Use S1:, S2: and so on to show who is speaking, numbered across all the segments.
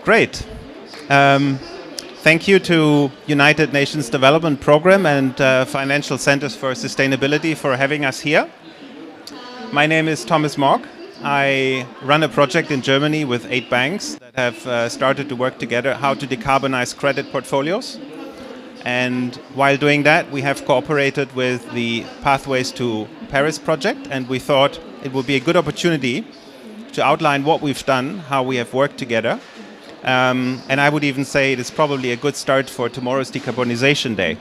S1: Great. Thank you to United Nations Development Programme and Financial Centers for Sustainability for having us here. My name is Thomas Morg. I run a project in Germany with 8 banks that have started to work together how to decarbonize credit portfolios. And while doing that, we have cooperated with the Pathways to Paris project, and we thought it would be a good opportunity to outline what we've done, how we have worked together. And I would even say it is probably a good start for tomorrow's Decarbonization Day.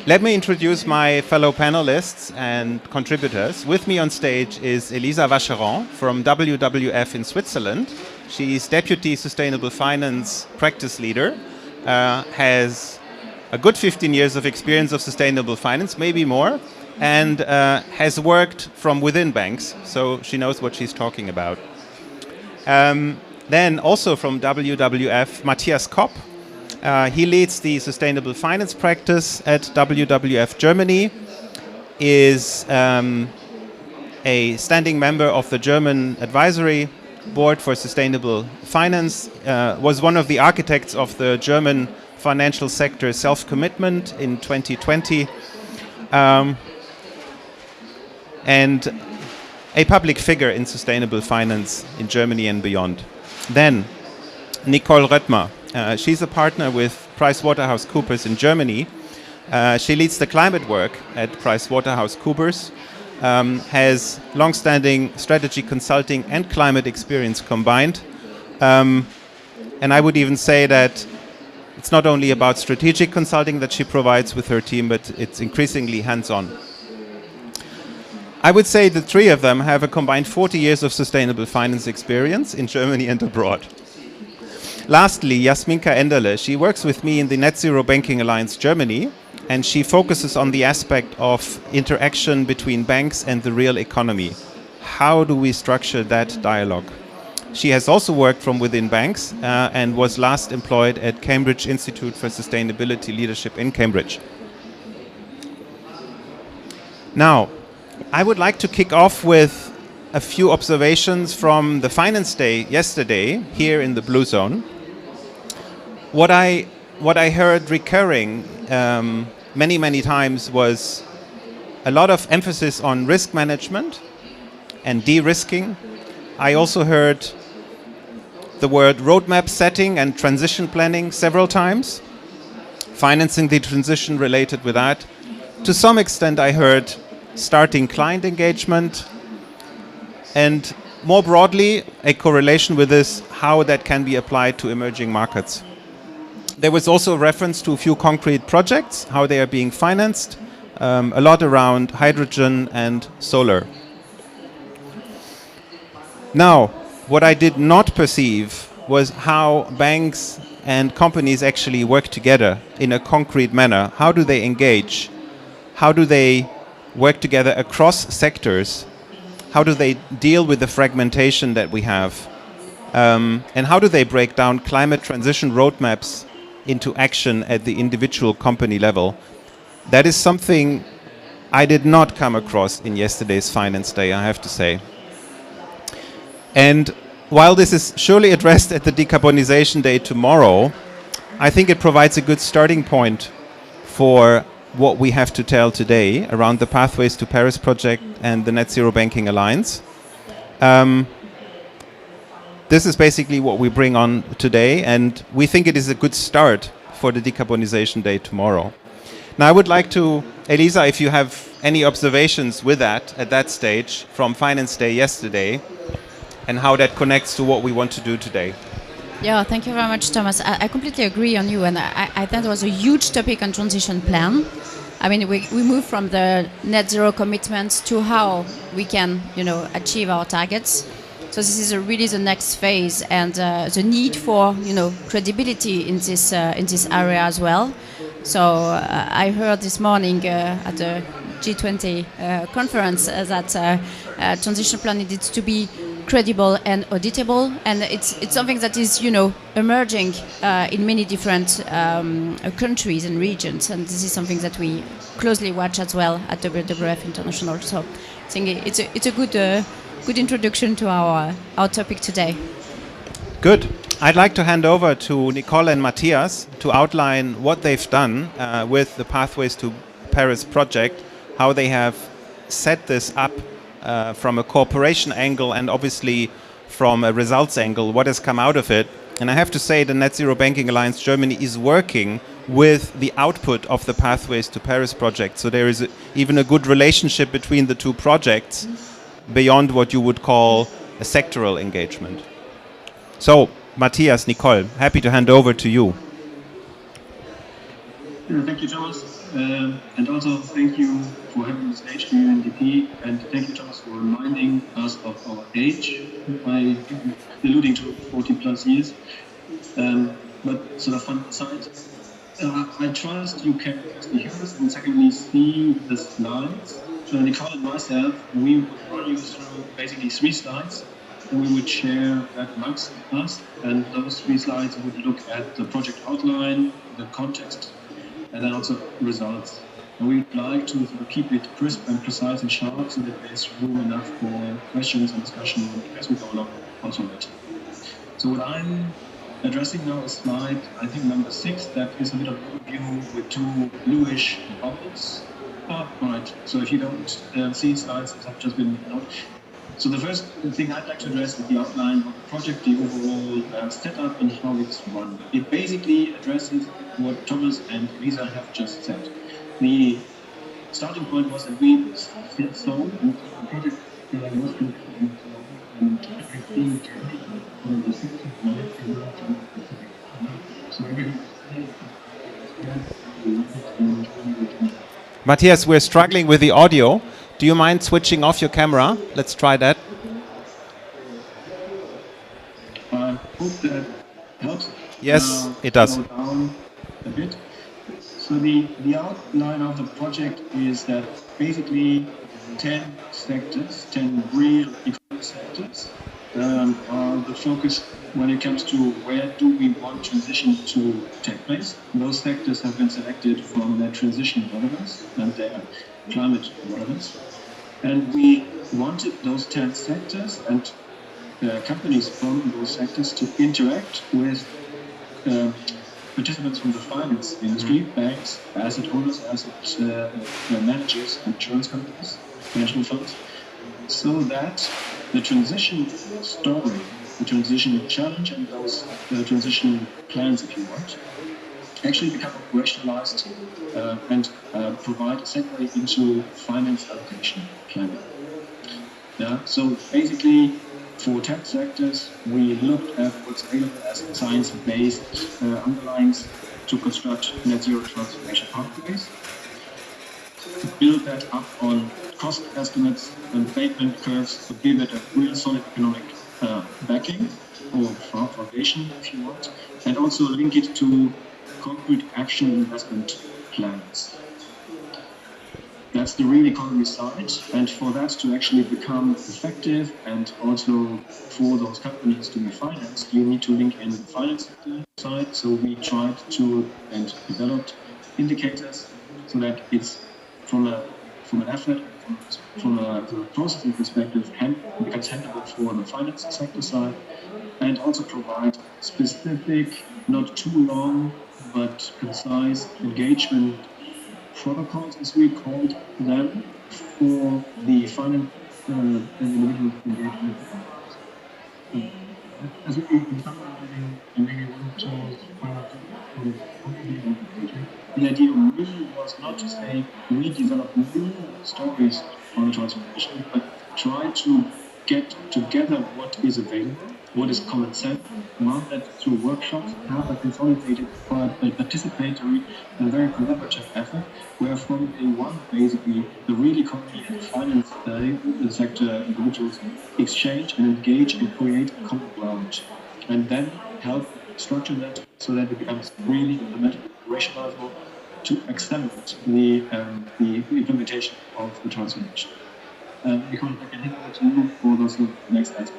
S1: Let me introduce my fellow panelists and contributors. With me on stage is Elisa Vacheron from WWF in Switzerland. She's Deputy Sustainable Finance Practice Leader, has a good 15 years of experience of sustainable finance, maybe more, and has worked from within banks, so she knows what she's talking about. Then also from WWF, Matthias Kopp. He leads the sustainable finance practice at WWF Germany, is a standing member of the German Advisory Board for Sustainable Finance, was one of the architects of the German financial sector self-commitment in 2020, and a public figure in sustainable finance in Germany and beyond. Then, Nicole Röttmer. She's a partner with PricewaterhouseCoopers in Germany. She leads the climate work at PricewaterhouseCoopers, has long-standing strategy consulting and climate experience combined. And I would even say that it's not only about strategic consulting that she provides with her team, but it's increasingly hands-on. I would say the 3 of them have a combined 40 years of sustainable finance experience in Germany and abroad. Lastly, Jasminka Enderle. She works with me in the Net Zero Banking Alliance Germany, and she focuses on the aspect of interaction between banks and the real economy. How do we structure that dialogue? She has also worked from within banks and was last employed at Cambridge Institute for Sustainability Leadership in Cambridge. Now, I would like to kick off with a few observations from the Finance Day yesterday here in the Blue Zone. What I heard recurring many times was a lot of emphasis on risk management and de-risking. I also heard the word roadmap setting and transition planning several times, financing the transition related with that. To some extent I heard starting client engagement, and more broadly, a correlation with this, how that can be applied to emerging markets. There was also a reference to a few concrete projects, how they are being financed, a lot around hydrogen and solar. Now, what I did not perceive was how banks and companies actually work together in a concrete manner. How do they engage? How do they work together across sectors? How do they deal with the fragmentation that we have? And how do they break down climate transition roadmaps into action at the individual company level? That is something I did not come across in yesterday's Finance Day, I have to say. And while this is surely addressed at the Decarbonization Day tomorrow, I think it provides a good starting point for what we have to tell today around the Pathways to Paris project and the Net Zero Banking Alliance. This is basically what we bring on today, and we think it is a good start for the Decarbonization Day tomorrow. Now I would like to, Elisa, if you have any observations with that at that stage from Finance Day yesterday and how that connects to what we want to do today.
S2: Yeah, thank you very much, Thomas. I completely agree on you, and I think there was a huge topic on transition plan. I mean, we moved from the net zero commitments to how we can, achieve our targets. So this is really the next phase, and the need for, credibility in this area as well. So I heard this morning at the G20 conference that transition plan needed to be credible and auditable, and it's something that is, you know, emerging in many different countries and regions, and this is something that we closely watch as well at WWF International. So I think it's a good introduction to our topic today.
S1: Good. I'd like to hand over to Nicole and Matthias to outline what they've done with the Pathways to Paris project, how they have set this up from a cooperation angle and obviously from a results angle, what has come out of it. And I have to say the Net Zero Banking Alliance Germany is working with the output of the Pathways to Paris project. So there is even a good relationship between the two projects beyond what you would call a sectoral engagement. So, Matthias, Nicole, happy to hand over to you.
S3: Thank you, Thomas. And also thank you for having the stage to UNDP, and thank you, Thomas, for reminding us of our age by alluding to 40 plus years. But sort of fun aside, I trust you can firstly hear us and secondly see the slides. So Nicole and myself, we would run you through basically 3 slides, and we would share that amongst us, and those 3 slides would look at the project outline, the context, and then also results. And we'd like to sort of keep it crisp and precise and sharp so that there's room enough for questions and discussion as we go along also later. So what I'm addressing now is slide, I think number 6, that is a bit of an overview with 2 bluish bubbles. Right, so if you don't see slides that have just been out. So the first thing I'd like to address is the outline of the project, the overall setup and how it's run. It basically addresses what Thomas and Lisa have just said. The starting point was that we saw the project was and everything on the system. So
S1: Matthias, we're struggling with the audio. Do you mind switching off your camera? Let's try that.
S3: I hope that helps.
S1: Yes, it does.
S3: Slow down a bit. So the outline of the project is that basically 10 sectors, 10 real economic sectors, are the focus when it comes to where do we want transition to take place. Those sectors have been selected from their transition relevance and their climate relevance. And we wanted those 10 sectors and companies from those sectors to interact with participants from the finance industry, banks, asset owners, asset managers, insurance companies, pension funds, so that the transition story, the transition challenge, and those transition plans, if you want, actually become operationalized and provide a segue into finance allocation planning. Yeah, so basically, for 10 sectors, we looked at what's available as science-based underlyings to construct net zero transformation pathways, build that up on cost estimates and abatement curves to give it a real solid economic backing or foundation, if you want, and also link it to concrete action investment plans. That's the real economy side, and for that to actually become effective and also for those companies to be financed, you need to link in the finance sector side. So we tried to and developed indicators so that it's from an effort, from a processing perspective, becomes handleable for the finance sector side, and also provide specific, not too long, but concise engagement protocols, as we called them, for the finance and individual engagement. As we summarizing and maybe one towards the idea really was not to say we develop new stories on transformation, but try to get together what is available, what is common sense, run that through workshops, have a consolidated, participatory and very collaborative effort, where from day one, basically, the real economy and finance sector individuals exchange and engage and create a common ground, and then help structure that so that it becomes really implementable, operationalizable, to accelerate the implementation of the transformation. Nicole, I can hand over to you for those next slides.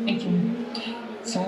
S4: Thank you. So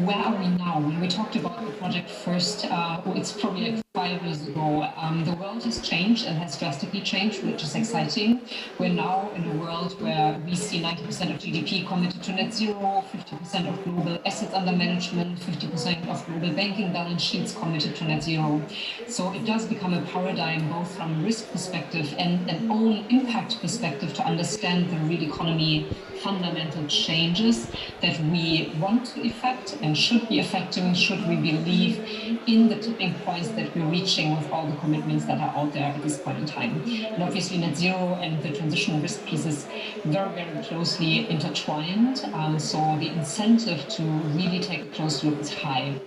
S4: where are we now? When we talked about the project first, it's probably like 5 years ago. The world has changed and has drastically changed, which is exciting. We're now in a world where we see 90% of GDP committed to net zero, 50% of global assets under management, 50% of global banking balance sheets committed to net zero. So it does become a paradigm both from a risk perspective and an own impact perspective to understand the real economy fundamental changes that we want to effect and should be effecting should we believe in the tipping points that we're reaching with all the commitments that are out there at this point in time. And obviously net zero and the transitional risk pieces very, very closely intertwined. So the incentive to really take a close look is high.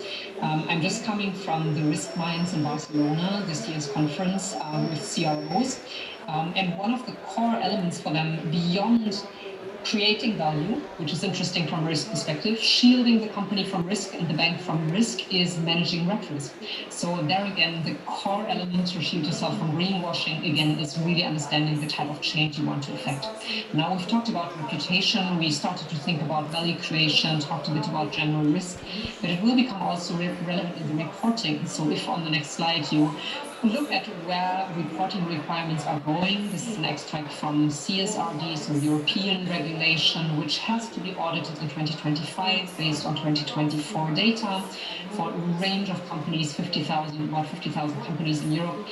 S4: I'm just coming from the Risk Minds in Barcelona, this year's conference with CROs. And one of the core elements for them beyond creating value, which is interesting from a risk perspective, shielding the company from risk and the bank from risk is managing rep risk. So there again, the core element to shield yourself from greenwashing, again, is really understanding the type of change you want to affect. Now we've talked about reputation, we started to think about value creation, talked a bit about general risk, but it will become also relevant in the reporting. So if on the next slide you look at where reporting requirements are going. This is an extract from CSRD, so European regulation, which has to be audited in 2025 based on 2024 data for a range of companies, about 50,000 companies in Europe.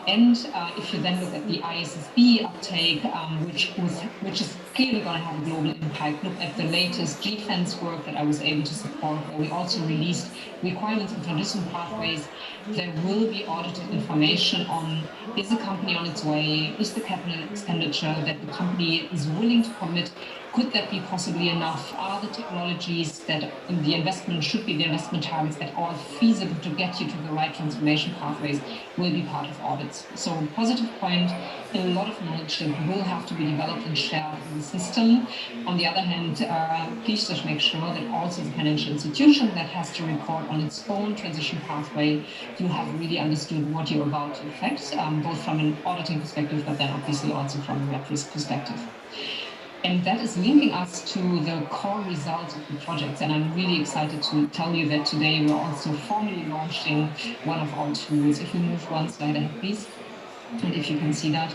S4: And if you then look at the ISSB uptake, which is clearly going to have a global impact, look at the latest defense work that I was able to support, where we also released requirements and transition pathways. There will be audited information on, is the company on its way, is the capital expenditure that the company is willing to commit, could that be possibly enough, are the technologies that in the investment should be the investment targets that are feasible to get you to the right transformation pathways, will be part of audits. So positive point, a lot of knowledge that will have to be developed and shared in the system. On the other hand, please just make sure that also the financial institution that has to report on its own transition pathway, you have really understood what you're about to affect, both from an auditing perspective, but then obviously also from a rep risk perspective. And that is linking us to the core results of the projects. And I'm really excited to tell you that today we're also formally launching one of our tools. If we move one slide ahead, please. And if you can see that.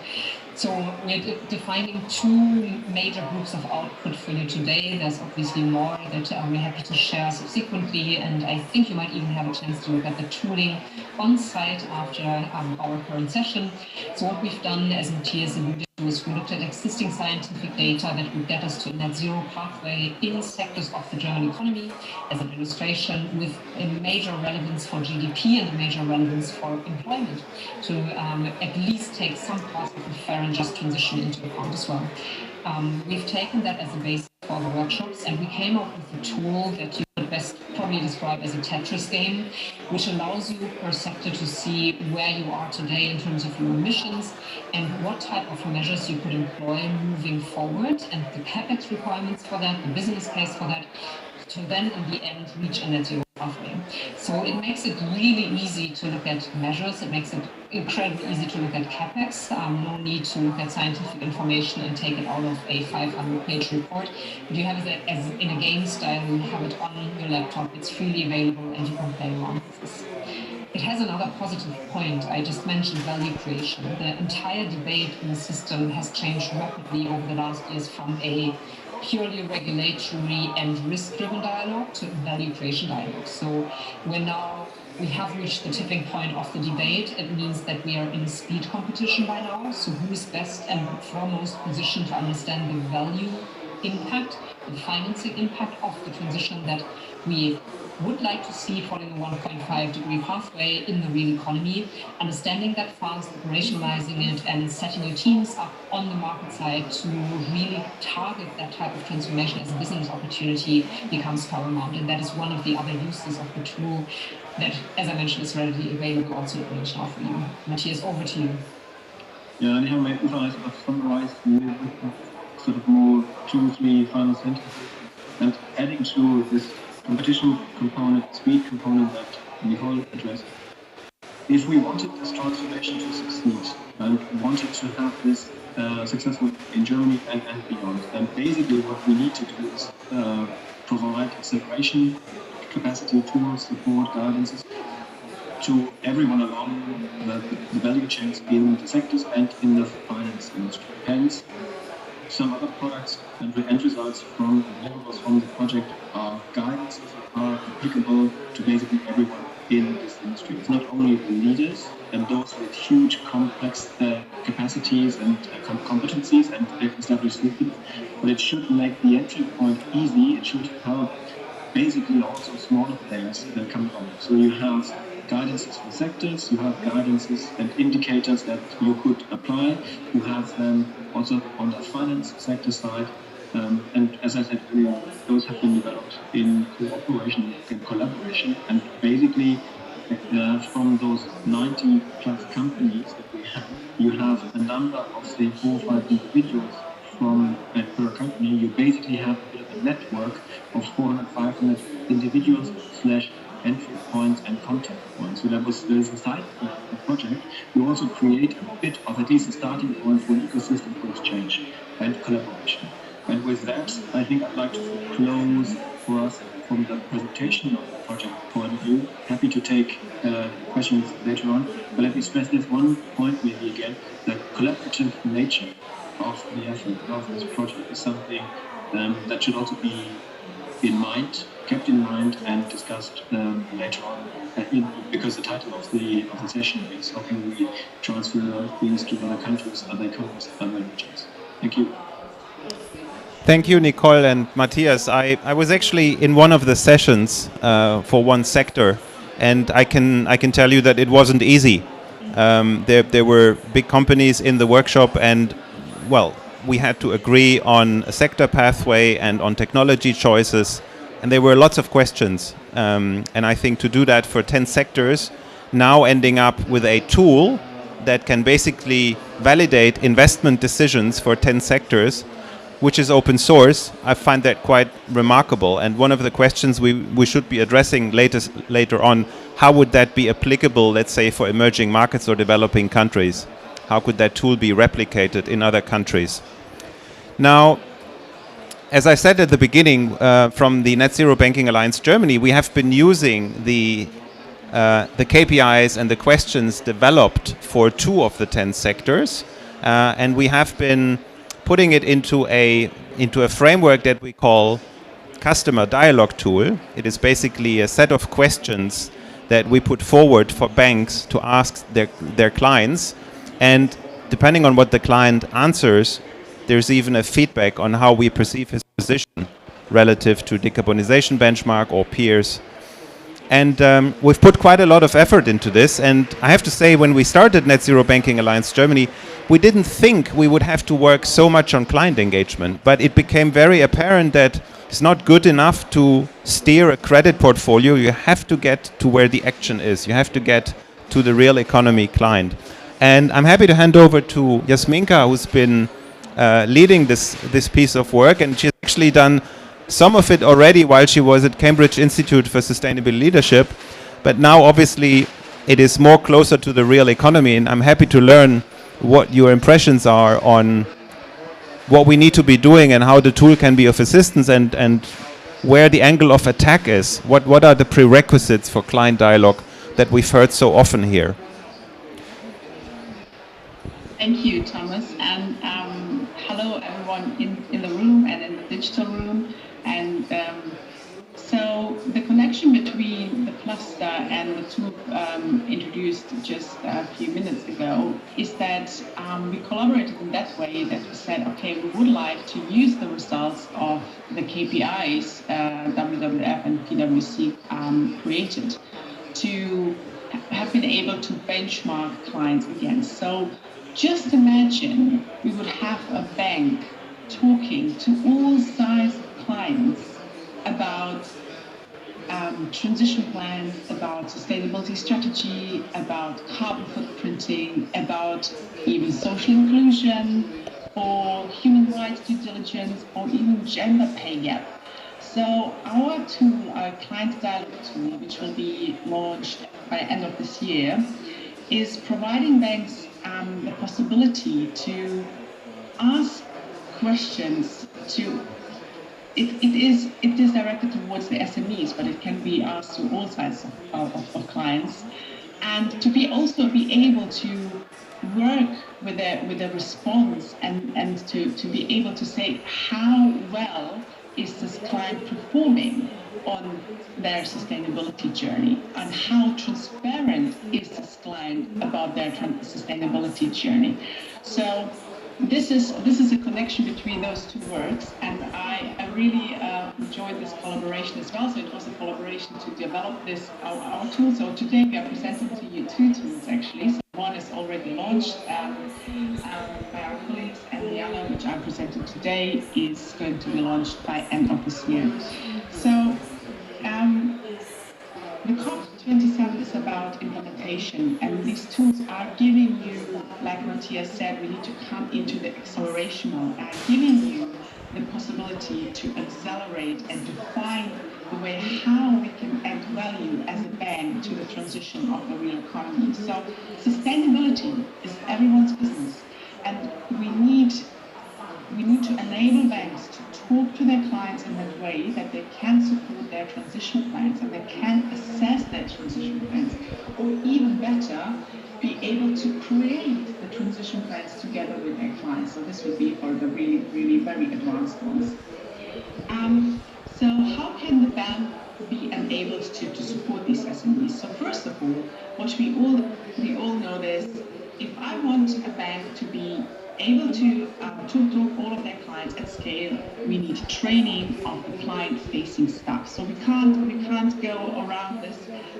S4: So we're defining two major groups of output for you today. There's obviously more that we're happy to share subsequently. And I think you might even have a chance to look at the tooling on site after our current session. So what we've done, as Matthias alluded to, is we looked at existing scientific data that would get us to a net zero pathway in sectors of the German economy as an illustration, with a major relevance for GDP and a major relevance for employment, to at least take some parts of the fair and just transition into account as well. We've taken that as a basis for the workshops, and we came up with a tool that you could best probably describe as a Tetris game, which allows you per sector to see where you are today in terms of your emissions and what type of measures you could employ moving forward, and the CapEx requirements for that, the business case for that, to then in the end reach a net zero pathway. So it makes it really easy to look at measures. It makes it incredibly easy to look at CapEx. No need to look at scientific information and take it out of a 500-page report. But you have it as in a game style. You have it on your laptop. It's freely available, and you can play around with this. It has another positive point. I just mentioned value creation. The entire debate in the system has changed rapidly over the last years from a purely regulatory and risk-driven dialogue to value creation dialogue. So we have reached the tipping point of the debate. It means that we are in a speed competition by now. So who is best and foremost positioned to understand the value impact, the financing impact of the transition that we would like to see following a 1.5-degree pathway in the real economy, understanding that fast, operationalizing it, and setting your teams up on the market side to really target that type of transformation as a business opportunity becomes paramount. And that is one of the other uses of the tool that, as I mentioned, is readily available also in HR for you. Matthias, over to you.
S3: Yeah, and if I sort of summarize sort of more 2 or 3 final sentences, and adding to this competition component, speed component that Nicole addressed. If we wanted this transformation to succeed and wanted to have this successful in Germany and beyond. And basically what we need to do is provide acceleration, capacity, tools, support, guidances to everyone along the value chains in the sectors and in the finance industry. Hence, some other products and end results from deliverables from the project are guidances that are applicable to basically everyone in this industry. It's not only the leaders and those with huge complex capacities and competencies and established systems, but it should make the entry point easy. It should help basically also smaller players come along. So you have guidances for sectors, you have guidances and indicators that you could apply, you have them also on the finance sector side, and as I said earlier, those have been developed in cooperation and collaboration, and basically from those 90 plus companies that we have, you have a number of say 4 or 5 individuals from per company. You basically have a bit of a network of 400, 500 individuals / entry points and contact points. So there's a side project. You also create a bit of at least a starting point for an ecosystem for exchange and collaboration. And with that, I think I'd like to close for us from the presentation of the project point of view. Happy to take questions later on, but let me stress this one point maybe again: the collaborative nature of the effort of this project is something that should also be kept in mind and discussed later on, because the title of the session is how can we transfer things to other countries, other economies, other regions. Thank you.
S1: Thank you, Nicole and Matthias. I was actually in one of the sessions for one sector, and I can tell you that it wasn't easy. There were big companies in the workshop, and well, we had to agree on a sector pathway and on technology choices, and there were lots of questions. And I think to do that for 10 sectors, now ending up with a tool that can basically validate investment decisions for 10 sectors, which is open source, I find that quite remarkable. And one of the questions we should be addressing later on, how would that be applicable, let's say, for emerging markets or developing countries? How could that tool be replicated in other countries? Now, as I said at the beginning, from the Net Zero Banking Alliance Germany, we have been using the KPIs and the questions developed for 2 of the 10 sectors, and we have been putting it into a framework that we call customer dialogue tool. It is basically a set of questions that we put forward for banks to ask their clients, and depending on what the client answers, there's even a feedback on how we perceive his position relative to decarbonization benchmark or peers. And we've put quite a lot of effort into this, and I have to say, when we started Net Zero Banking Alliance Germany, we didn't think we would have to work so much on client engagement, but it became very apparent that it's not good enough to steer a credit portfolio. You have to get to where the action is. You have to get to the real economy client. And I'm happy to hand over to Jasminka, who's been leading this piece of work, and she's actually done some of it already while she was at Cambridge Institute for Sustainable Leadership, but now obviously it is more closer to the real economy, and I'm happy to learn what your impressions are on what we need to be doing and how the tool can be of assistance, and where the angle of attack is. What are the prerequisites for client dialogue that we've heard so often here?
S5: Thank you, Thomas, and hello everyone in the room and in the digital room. And so the connection between the cluster and the tool introduced just a few minutes ago is that we collaborated in that way that we said, okay, we would like to use the results of the KPIs WWF and PwC created to have been able to benchmark clients against. So just imagine we would have a bank talking to all size clients about transition plans, about sustainability strategy, about carbon footprinting, about even social inclusion, or human rights due diligence, or even gender pay gap. So our tool, our client dialogue tool, which will be launched by the end of this year, is providing banks the possibility to ask questions to. It is directed towards the SMEs, but it can be asked to all sides of clients, and to be able to work with a response and to be able to say how well is this client performing on their sustainability journey, and how transparent is this client about their sustainability journey. So this is a connection between those two words, and I really enjoyed this collaboration as well. So it was a collaboration to develop this our tool. So today we are presenting to you two tools actually. So one is already launched by our colleagues, and the other, which I presented today, is going to be launched by end of this year. So the COP27 is about implementation, and these tools are giving you, like Matthias said, we need to come into the acceleration mode, and giving you the possibility to accelerate and define the way how we can add value as a bank to the transition of the real economy. So sustainability is everyone's business, and we need to enable banks to talk to their clients in that way that they can support their transition plans and they can assess their transition plans, or even better, be able to create the transition plans together with their clients. So this would be for the really, really very advanced ones. So how can the bank be enabled to support these SMEs? So first of all, what we all know is, if I want a bank to be able to talk all of their clients at scale, we need training of the client-facing staff. So we can't go around this.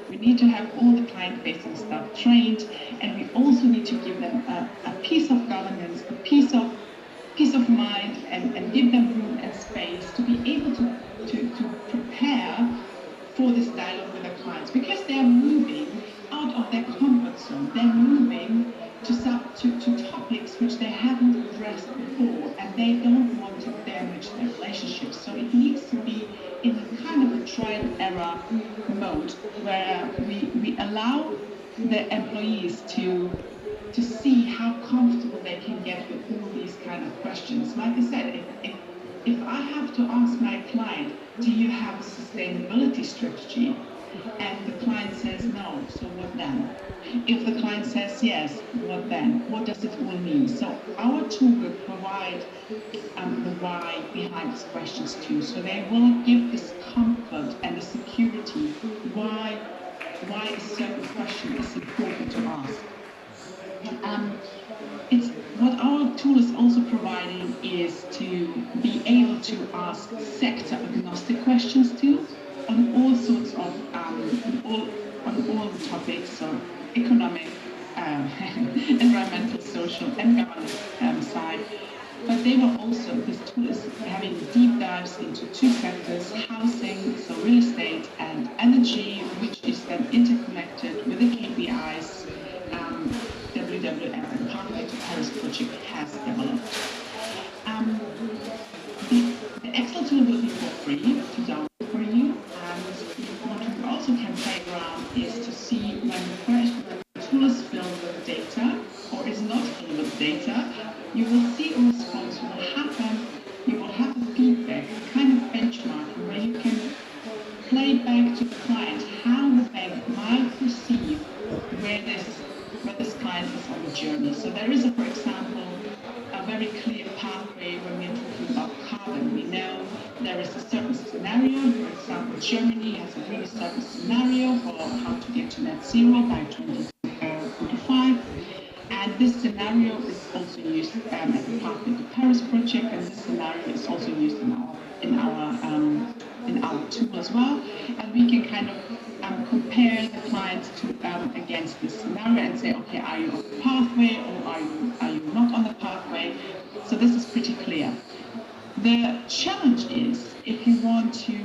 S5: We need to have all the client-facing staff trained, and we also need to give them a piece of governance, a piece of mind, and give them room and space to be able to prepare for this dialogue with their clients, because they are moving out of their comfort zone. They're moving to topics which they haven't addressed before, and they don't want to damage their relationships. So it needs to be in a kind of a trial and error mode, where we allow the employees to see how comfortable they can get with all these kind of questions. Like I said, if I have to ask my client, do you have a sustainability strategy? And the client says no, so what then? If the client says yes, what then? What does it all mean? So our tool will provide the why behind these questions too. So they will give this comfort and the security why a certain question is important to ask. It's what our tool is also providing is to be able to ask sector agnostic questions too, on all sorts of on all the topics, so economic, environmental, social, and governance side. But they will also, this tool is having deep dives into two sectors: housing, so real estate, and energy, which is then interconnected with the KPIs WWF and Pathway to Paris project has developed. The Excel tool will be for free to download for you, and what we also can play around is to see when the tool is filled with data or is not filled with data. You will see a response will happen. You will have a feedback, a kind of benchmarking, where you can play back to the client how the bank might perceive where this client is on the journey. So there is, for example, a very clear pathway when we're talking about carbon. We know there is a certain scenario. For example, Germany has a really certain scenario for how to get to net zero by 2045. And this scenario is also used at the Pathway to Paris project, and this scenario is also used in our tool as well. And we can kind of compare the clients to against this scenario and say, okay, are you on the pathway or are you not on the pathway? So this is pretty clear. The challenge is, if you want to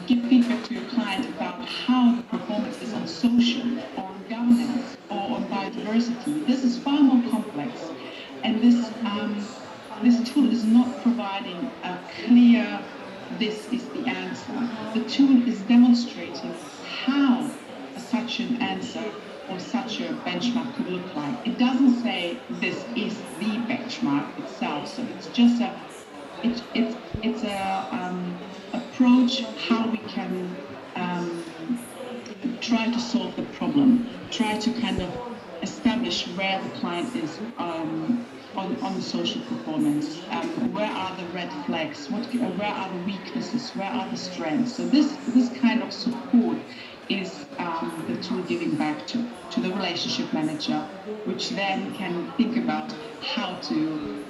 S5: give feedback to your client about how the performance is on social or on governance or on biodiversity, this is far more complex, and this tool is not providing a clear this is the answer. The tool is demonstrating how such an answer or such a benchmark could look like. It doesn't say this is the benchmark. benchmark itself. So it's just it's a approach how we can try to solve the problem, try to kind of establish where the client is on the social performance, where are the red flags, where are the weaknesses, where are the strengths. So this kind of support is the tool giving back to the relationship manager, which then can think about how to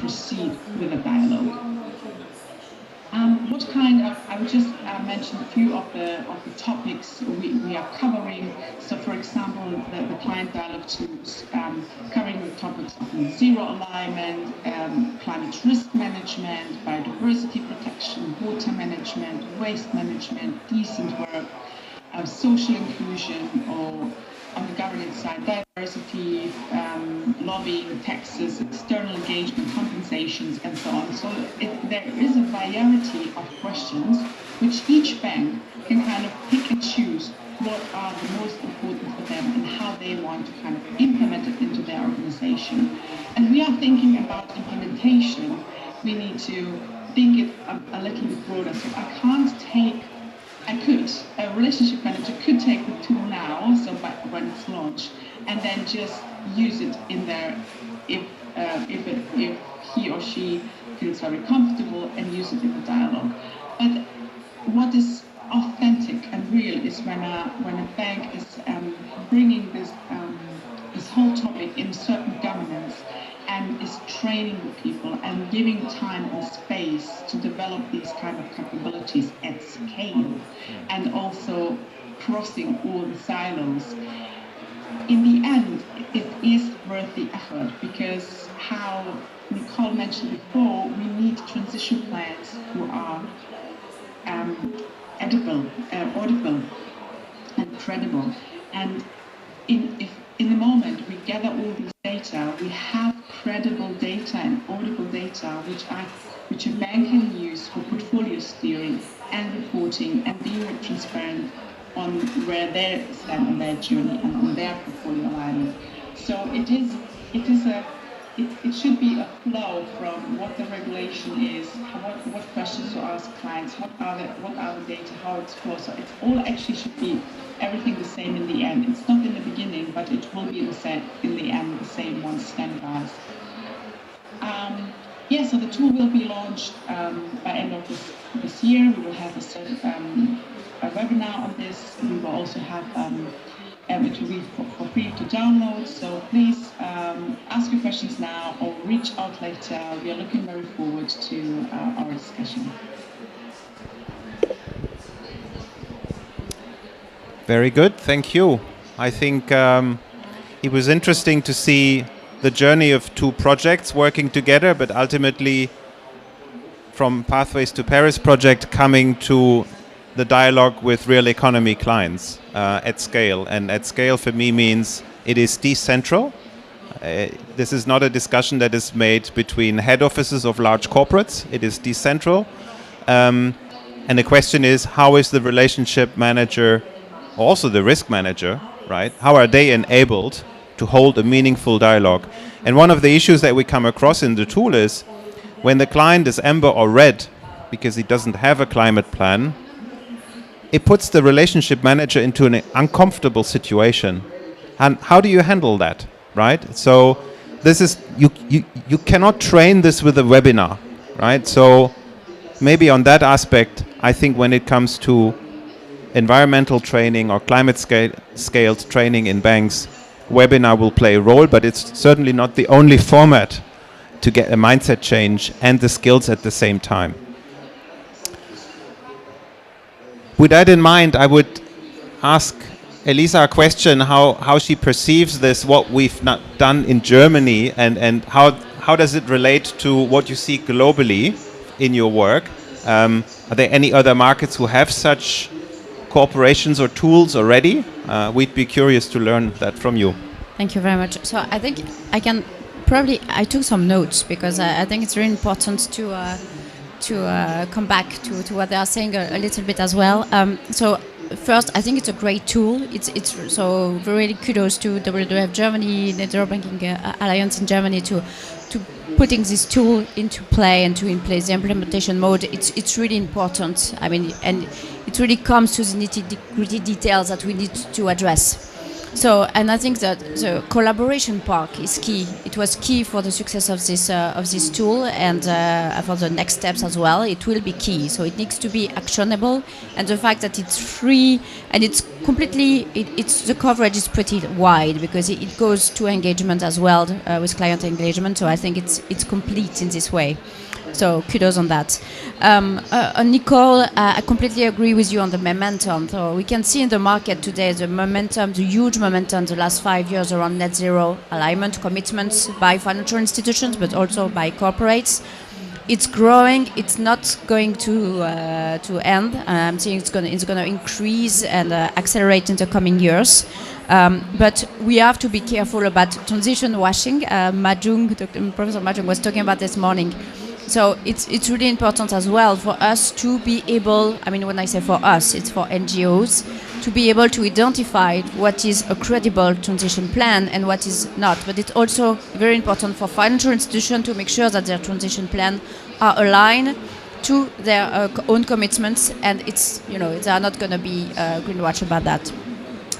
S5: proceed with a dialogue. What kind of, I would just mention a few of the topics we are covering. So for example, the client dialogue tools covering the topics of zero alignment, climate risk management, biodiversity protection, water management, waste management, decent work, social inclusion, or on the governance side, diversity, lobbying, taxes, external engagement, compensations, and so on. So there is a variety of questions which each bank can kind of pick and choose what are the most important for them and how they want to kind of implement it into their organization. And we are thinking about implementation. We need to think it a little bit broader. So a relationship manager could take the tool now, so when it's launched, and then just use it in there if he or she feels very comfortable, and use it in the dialogue. But what is authentic and real is when a bank is bringing this whole topic in certain governance and is training the people and giving time and space to develop these kind of capabilities at scale, and also crossing all the silos. In the end, it is worth the effort, because how Nicole mentioned before, we need transition plans who are audible and credible. And in the moment we gather all these data, we have credible data and audible data which a bank can use for portfolio steering and reporting and being transparent on where they stand on their journey and on their portfolio alignment. So it should be a flow from what the regulation is, what questions to ask clients, what are the data, how it's flows. So it's all actually should be everything the same in the end. It's not in the beginning, but it will be in the end the same one standardized. So the tool will be launched by end of this year. We will have a webinar on this. We will also have it will be for free to download. So please ask your questions now or reach out later. We are looking very forward to our discussion.
S1: Very good, thank you. I think it was interesting to see the journey of two projects working together, but ultimately from Pathways to Paris project coming to the dialogue with real economy clients at scale. And at scale for me means it is decentral. This is not a discussion that is made between head offices of large corporates. It is decentral. And the question is, how is the relationship manager, also the risk manager, right? How are they enabled to hold a meaningful dialogue? And one of the issues that we come across in the tool is when the client is amber or red because he doesn't have a climate plan, it puts the relationship manager into an uncomfortable situation. And how do you handle that, right? So this is, you cannot train this with a webinar, right? So maybe on that aspect, I think when it comes to environmental training or climate scaled training in banks, webinar will play a role, but it's certainly not the only format to get a mindset change and the skills at the same time. With that in mind, I would ask Elisa a question, how she perceives this, what we've not done in Germany, and how does it relate to what you see globally in your work? Are there any other markets who have such corporations or tools already? We'd be curious to learn that from you.
S2: Thank you very much. So I think I took some notes because I think it's really important to come back to what they are saying a little bit as well. So first, I think it's a great tool. It's so really kudos to WWF Germany, Net Zero Banking Alliance in Germany to putting this tool into play and to in place the implementation mode. It's really important. I mean, and it really comes to the nitty-gritty details that we need to address. So, and I think that the collaboration part is key. It was key for the success of this tool, and for the next steps as well. It will be key. So it needs to be actionable, and the fact that it's free and it's completely, it's the coverage is pretty wide because it goes to engagement as well with client engagement. So I think it's complete in this way. So kudos on that. Nicole, I completely agree with you on the momentum. So we can see in the market today the momentum, the huge momentum the last 5 years around net zero alignment commitments by financial institutions, but also by corporates. It's growing. It's not going to end. I'm saying it's going to increase and accelerate in the coming years. But we have to be careful about transition washing. Professor Majung was talking about this morning. So it's really important as well for us to be able, I mean, when I say for us, it's for NGOs, to be able to identify what is a credible transition plan and what is not. But it's also very important for financial institutions to make sure that their transition plan are aligned to their own commitments, and it's, you know, they are not going to be greenwash about that.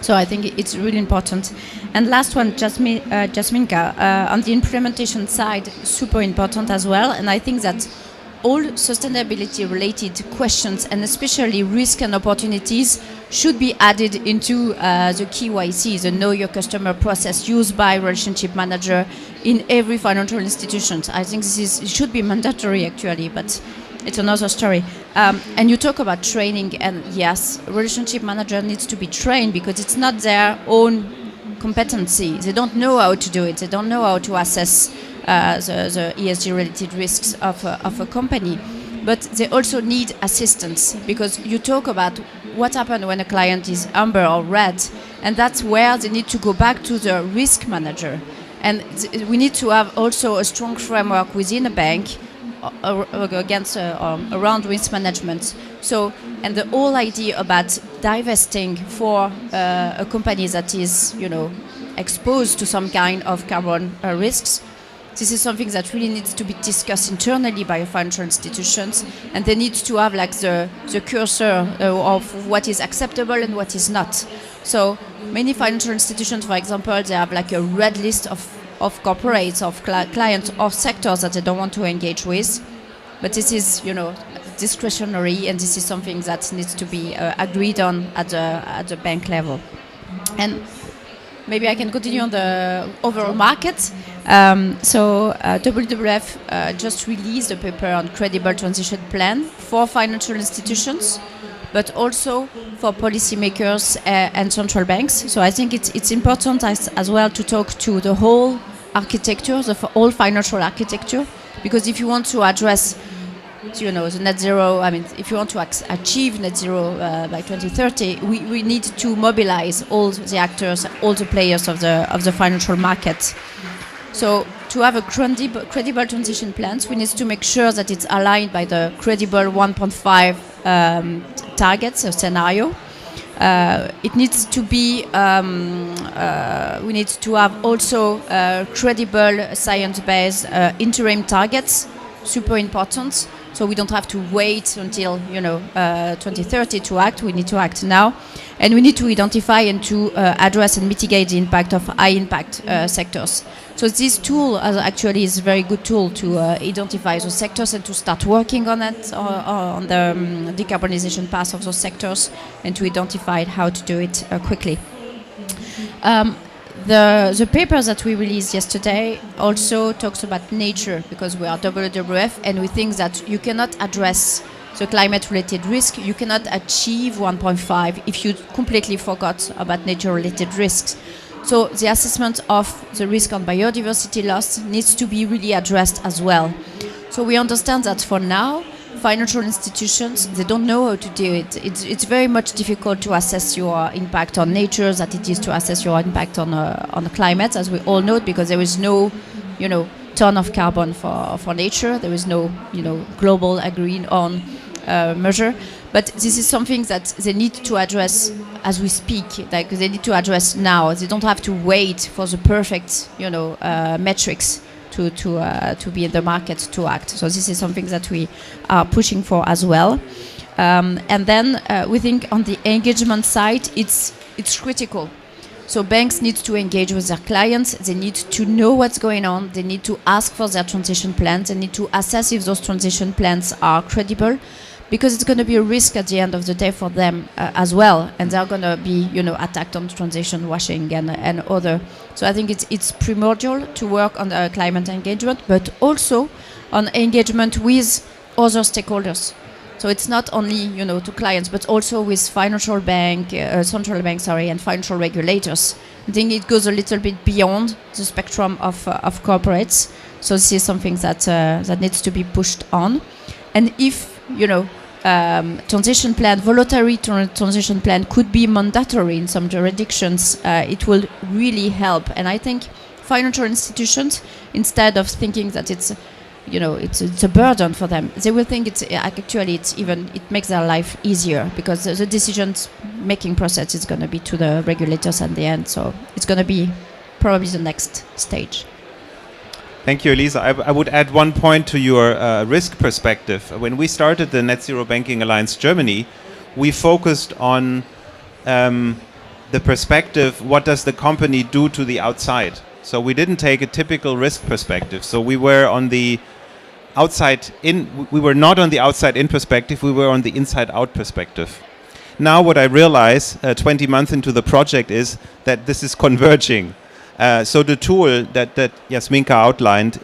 S2: So I think it's really important. And last one, Jasminka, on the implementation side, super important as well. And I think that all sustainability-related questions, and especially risk and opportunities, should be added into the KYC, the Know Your Customer process used by relationship manager in every financial institution. I think it should be mandatory, actually, but it's another story. And you talk about training, and yes, relationship manager needs to be trained because it's not their own competency. They don't know how to do it. They don't know how to assess the ESG-related risks of a company. But they also need assistance, because you talk about what happens when a client is amber or red, and that's where they need to go back to the risk manager. And we need to have also a strong framework within a bank around risk management. So, and the whole idea about divesting for a company that is, you know, exposed to some kind of carbon risks, this is something that really needs to be discussed internally by financial institutions, and they need to have like the cursor of what is acceptable and what is not. So many financial institutions, for example, they have like a red list of corporates, of clients, of sectors that they don't want to engage with. But this is, you know, discretionary, and this is something that needs to be agreed on at the bank level. And maybe I can continue on the overall market. So WWF just released a paper on credible transition plan for financial institutions, but also for policymakers and central banks. So I think it's important as well to talk to the whole architecture, the whole financial architecture, because if you want to address, you know, the net zero, I mean, if you want to achieve net zero by 2030, we need to mobilize all the actors, all the players of the financial market. So to have a credible transition plans, we need to make sure that it's aligned by the credible 1.5 targets or scenario. It needs to be, we need to have also credible science-based interim targets, super important. So we don't have to wait until, you know, 2030 to act. We need to act now. And we need to identify and to address and mitigate the impact of high-impact sectors. So this tool actually is a very good tool to identify those sectors and to start working on it, on the decarbonization path of those sectors, and to identify how to do it quickly. The paper that we released yesterday also talks about nature, because we are WWF and we think that you cannot address the climate-related risk, you cannot achieve 1.5 if you completely forgot about nature-related risks. So the assessment of the risk on biodiversity loss needs to be really addressed as well. So we understand that for now, financial institutions, they don't know how to do it. It's very much difficult to assess your impact on nature that it is to assess your impact on the climate, as we all know, because there is no, you know, ton of carbon for nature. There is no, you know, global agreed on measure. But this is something that they need to address as we speak. Like they need to address now. They don't have to wait for the perfect, metrics to be in the market to act. So this is something that we are pushing for as well. And then we think on the engagement side, it's critical. So banks need to engage with their clients. They need to know what's going on. They need to ask for their transition plans. They need to assess if those transition plans are credible, because it's going to be a risk at the end of the day for them as well, and they're going to be, attacked on transition washing and other. So I think it's primordial to work on climate engagement, but also on engagement with other stakeholders. So it's not only, to clients, but also with central bank, and financial regulators. I think it goes a little bit beyond the spectrum of corporates. So this is something that needs to be pushed on. And if, transition plan, voluntary transition plan could be mandatory in some jurisdictions, it will really help. And I think financial institutions, instead of thinking that it's a burden for them, they will think it makes their life easier, because the decisions making process is going to be to the regulators at the end. So it's going to be probably the next stage.
S1: Thank you, Elisa. I would add one point to your risk perspective. When we started the Net Zero Banking Alliance Germany, we focused on the perspective, what does the company do to the outside? So we didn't take a typical risk perspective. So we were on the outside in, we were not on the outside in perspective, we were on the inside out perspective. Now what I realize 20 months into the project is that this is converging. So the tool that Jasminka outlined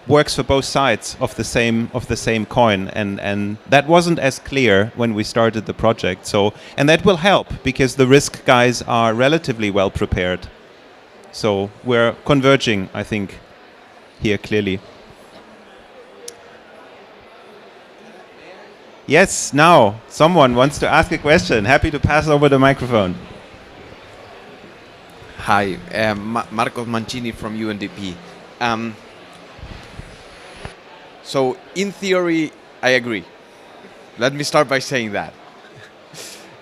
S1: works for both sides of the same coin, and that wasn't as clear when we started the project. So, and that will help, because the risk guys are relatively well prepared. So we're converging, I think, here clearly. Yes, now someone wants to ask a question. Happy to pass over the microphone.
S6: Hi, Marco Mancini from UNDP. So in theory, I agree. Let me start by saying that,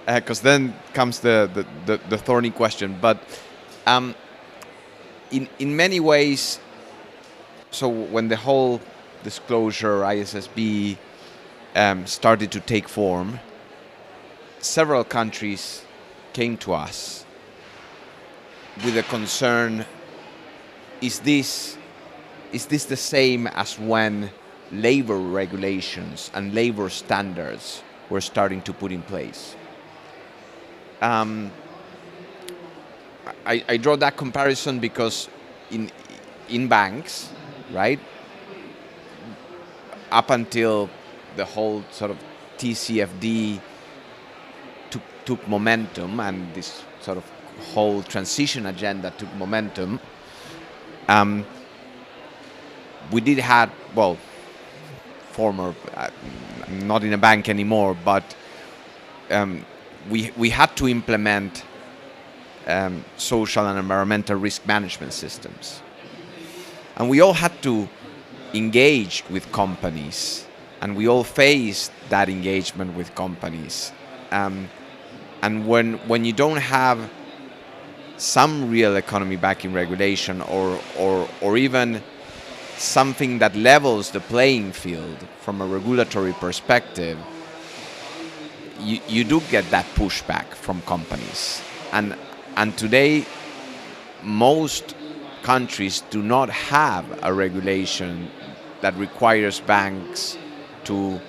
S6: because then comes the thorny question. But in many ways, so when the whole disclosure ISSB started to take form, several countries came to us with a concern: is this the same as when labor regulations and labor standards were starting to put in place? I draw that comparison because in banks, right, up until the whole sort of TCFD took momentum, and this sort of whole transition agenda took momentum, we did have, well, former, not in a bank anymore, but we had to implement social and environmental risk management systems. And we all had to engage with companies, and we all faced that engagement with companies. And when you don't have some real economy backing regulation, or even something that levels the playing field from a regulatory perspective, you do get that pushback from companies. And today, most countries do not have a regulation that requires banks to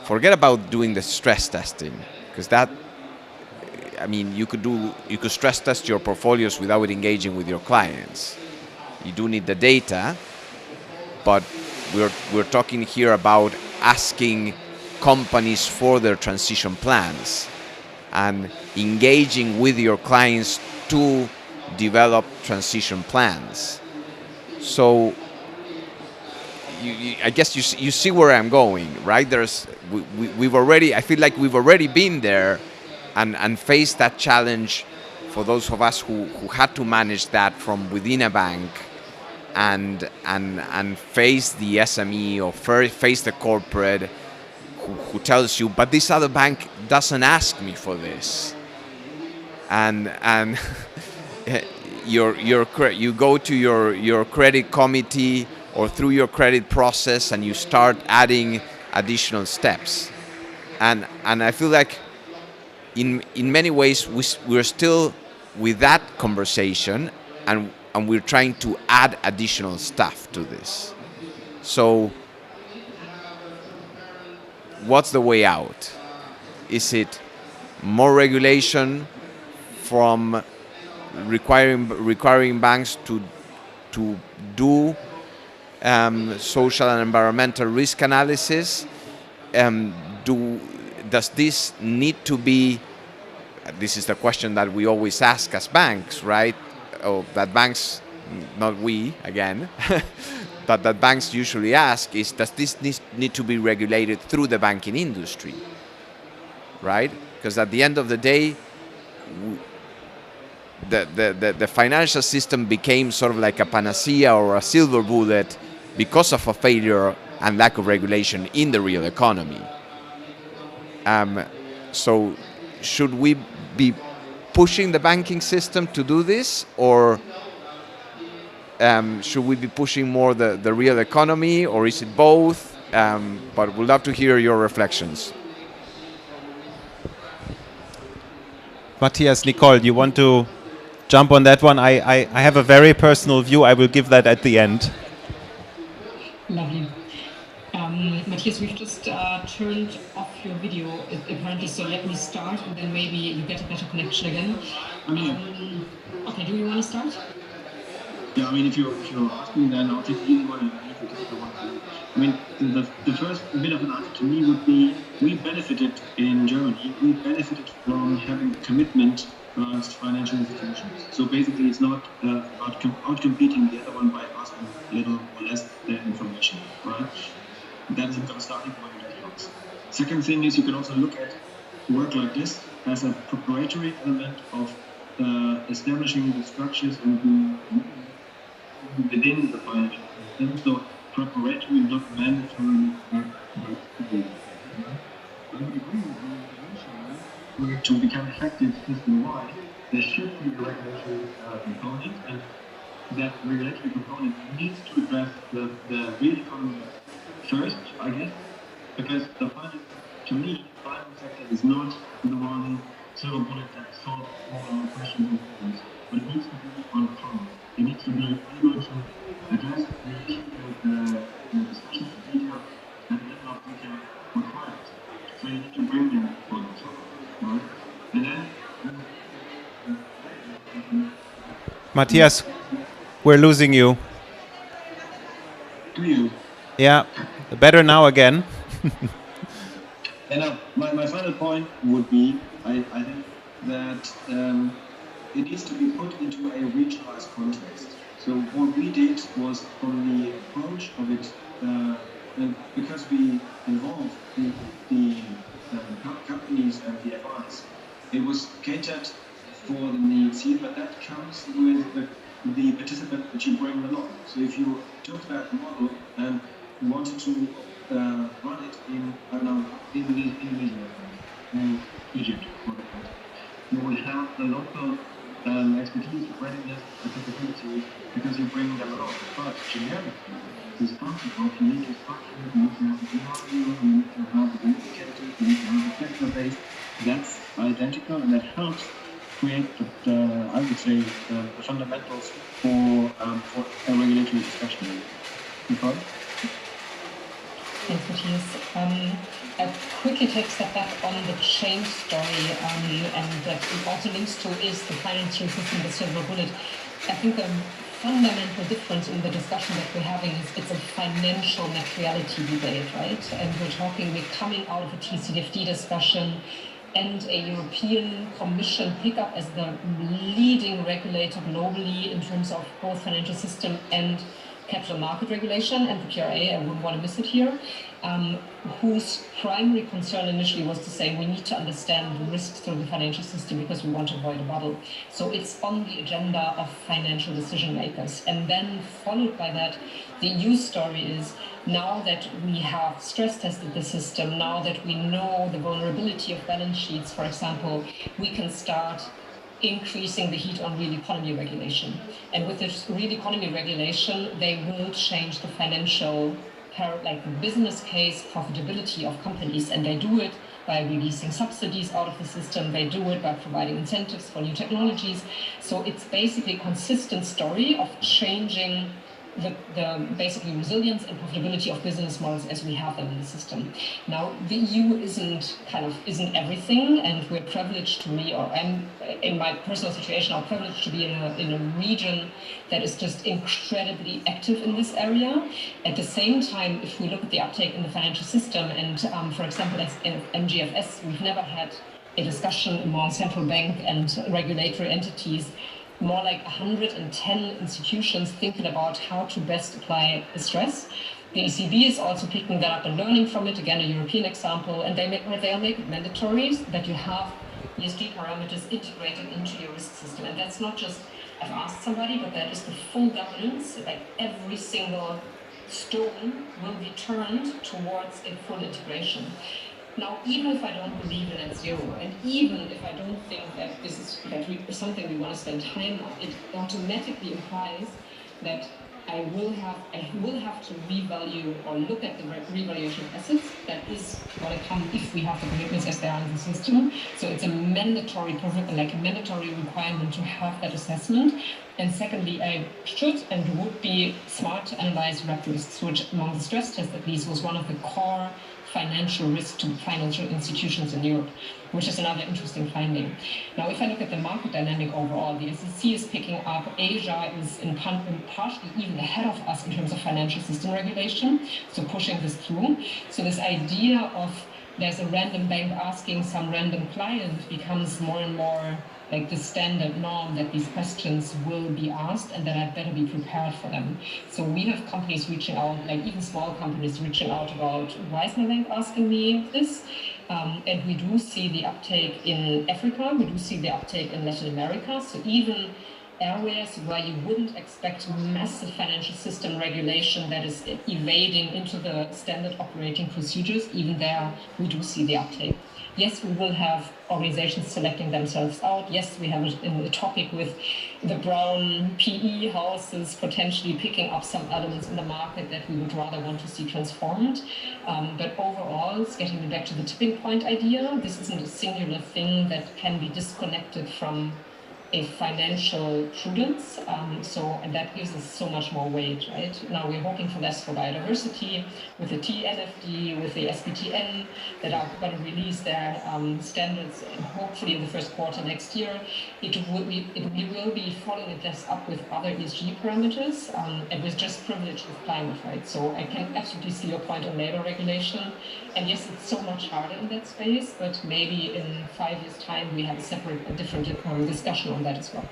S6: forget about doing the stress testing, because that, I mean, you could stress test your portfolios without engaging with your clients. You do need the data, but we're talking here about asking companies for their transition plans and engaging with your clients to develop transition plans. So I guess you see where I'm going, right? We've already, I feel like we've already been there and faced that challenge for those of us who had to manage that from within a bank, and face the SME or face the corporate who tells you, but this other bank doesn't ask me for this, and you go to your credit committee or through your credit process, and you start adding additional steps, and I feel like in many ways we're still with that conversation, and we're trying to add additional stuff to this. So what's the way out? Is it more regulation from requiring banks to do social and environmental risk analysis? Does this need to be? This is the question that we always ask as banks, right? Oh, that banks, not we again, but that banks usually ask is, does this need to be regulated through the banking industry, right? Because at the end of the day, the financial system became sort of like a panacea or a silver bullet because of a failure and lack of regulation in the real economy. So should we be pushing the banking system to do this, or should we be pushing more the real economy, or is it both? But we'd love to hear your reflections.
S1: Matthias, Nicole, you want to jump on that one? I have a very personal view. I will give that at the end.
S4: Lovely. Matthias, we've just turned off your video apparently, so let me start, and then maybe you get a better connection again. Okay, do you want to start?
S3: Yeah, I mean, if you're asking, then I'll take the easy one, and if you take the one. I mean, the first bit of an answer to me would be, we benefited in Germany. We benefited from having commitment amongst financial institutions. So basically, it's not about outcompeting the other one by asking little or less information, right? That is the starting point that helps. Second thing is, you can also look at work like this as a preparatory element of establishing the structures and within the financial system. So preparatory, not mandatory work to do. To become effective system-wide, there should be a regulatory component, and that regulatory component needs to address the real economy first, I guess, because to me, the finance sector is not the one silver bullet that solves all our questions and problems, but it needs to be on par. It needs to be able to address the issue with the discussion of detail and level of detail required. So you need to bring them on top, right? And then
S1: Matthias, we're losing you.
S3: do you?
S1: Yeah, better now again.
S3: And my final point would be, I think that it needs to be put into a regionalized context. So what we did was, from the approach of it, because we involved the companies and the FIs, it was catered for the needs here, but that comes with the participant that you bring along. So if you took that model and wanted to run it in, I don't know, Indonesia, in Egypt, for example, you will have the local expertise, readiness, and capability, because you bring them along. But generically, this concept of you need to structure, you need to have a scenario, you need to have the indicators, you need to have a sector base, that's identical, and that helps create I would say, the fundamentals for a regulatory discussion. Nicole?
S4: Thanks, Matthias. I quickly take a step back on the change story, and that also links to, is the financial system the silver bullet? I think the fundamental difference in the discussion that we're having is it's a financial materiality debate, right? And we're coming out of a TCFD discussion and a European Commission pickup as the leading regulator globally in terms of both financial system and capital market regulation and the PRA, I wouldn't want to miss it here, whose primary concern initially was to say we need to understand the risks through the financial system because we want to avoid a bubble. So it's on the agenda of financial decision makers. And then followed by that, the EU story is, now that we have stress tested the system, now that we know the vulnerability of balance sheets, for example, we can start increasing the heat on real economy regulation. And with this real economy regulation, they will change the financial, like the business case profitability of companies, and they do it by releasing subsidies out of the system, they do it by providing incentives for new technologies. So it's basically a consistent story of changing the basically resilience and profitability of business models as we have them in the system. Now, the EU isn't everything, and we're privileged to be, or I'm in my personal situation, I'm privileged to be in a region that is just incredibly active in this area. At the same time, if we look at the uptake in the financial system, and for example, as in MGFS, we've never had a discussion among central bank and regulatory entities, more like 110 institutions thinking about how to best apply the stress. The ECB is also picking that up and learning from it, again, a European example, and they'll make it mandatory that you have ESG parameters integrated into your risk system. And that's not just, I've asked somebody, but that is the full governance, like every single stone will be turned towards a full integration. Now, even if I don't believe in net zero, and even if I don't think that this is something we want to spend time on, it automatically implies that I will have to revalue or look at the revaluation of assets. That is what it comes if we have the commitments as they are in the system. So it's a mandatory requirement to have that assessment. And secondly, I should and would be smart to analyze rep risks, which among the stress tests at least was one of the core financial risk to financial institutions in Europe, which is another interesting finding. Now, if I look at the market dynamic overall, the SEC is picking up. Asia is partially even ahead of us in terms of financial system regulation, so pushing this through. So this idea of there's a random bank asking some random client becomes more and more like the standard norm, that these questions will be asked and that I'd better be prepared for them. So we have companies reaching out, like even small companies reaching out about, why is my bank asking me this? And we do see the uptake in Africa, we do see the uptake in Latin America. So even areas where you wouldn't expect massive financial system regulation that is evading into the standard operating procedures, even there we do see the uptake. Yes, we will have organizations selecting themselves out. Yes, we have a topic with the brown PE houses potentially picking up some elements in the market that we would rather want to see transformed. But overall, it's getting back to the tipping point idea. This isn't a singular thing that can be disconnected from a financial prudence, and that gives us so much more weight, right? Now we're hoping for less for biodiversity with the TNFD, with the SBTN that are going to release their standards hopefully in the first quarter next year. We will be following this up with other ESG parameters, and we're just privileged with climate, right? So I can absolutely see your point on labor regulation, and yes, it's so much harder in that space, but maybe in 5 years' time we have a different discussion on that as well.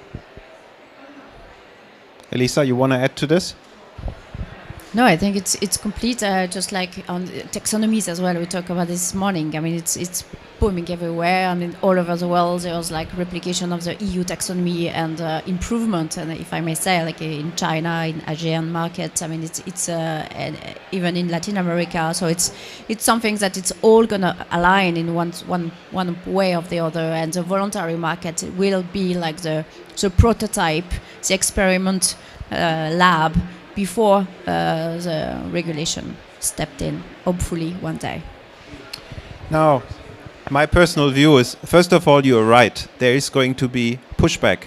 S1: Elisa, you want to add to this?
S2: No, I think it's complete. Just like on taxonomies as well, we talked about this morning. I mean, it's booming everywhere. I mean, all over the world, there's like replication of the EU taxonomy and improvement. And if I may say, like in China, in Asian markets, I mean, it's and even in Latin America. So it's something that it's all gonna align in one way or the other. And the voluntary market will be like the prototype, the experiment lab before the regulation stepped in, hopefully one day.
S1: Now, my personal view is, first of all, you're right. There is going to be pushback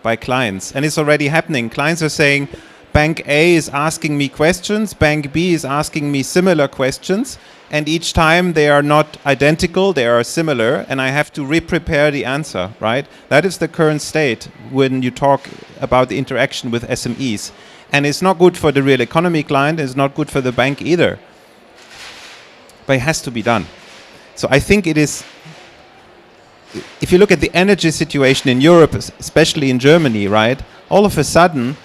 S1: by clients, and it's already happening. Clients are saying, Bank A is asking me questions, Bank B is asking me similar questions, and each time they are not identical, they are similar, and I have to re-prepare the answer, right? That is the current state when you talk about the interaction with SMEs. And it's not good for the real economy client, it's not good for the bank either. But it has to be done. So I think it is, if you look at the energy situation in Europe, especially in Germany, right, all of a sudden,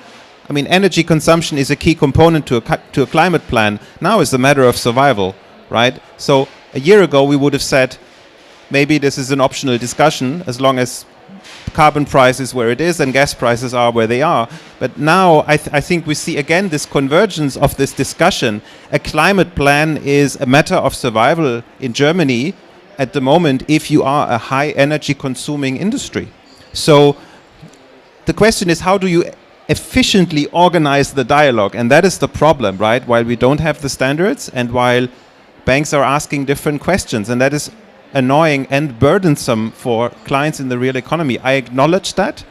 S1: I mean, energy consumption is a key component to a climate plan. Now it's a matter of survival, right? So a year ago we would have said, maybe this is an optional discussion as long as carbon price is where it is and gas prices are where they are. But now I think we see again this convergence of this discussion. A climate plan is a matter of survival in Germany at the moment if you are a high energy consuming industry. So the question is, how do you efficiently organize the dialogue? And that is the problem, right? While we don't have the standards and while banks are asking different questions, and that is annoying and burdensome for clients in the real economy. I acknowledge that,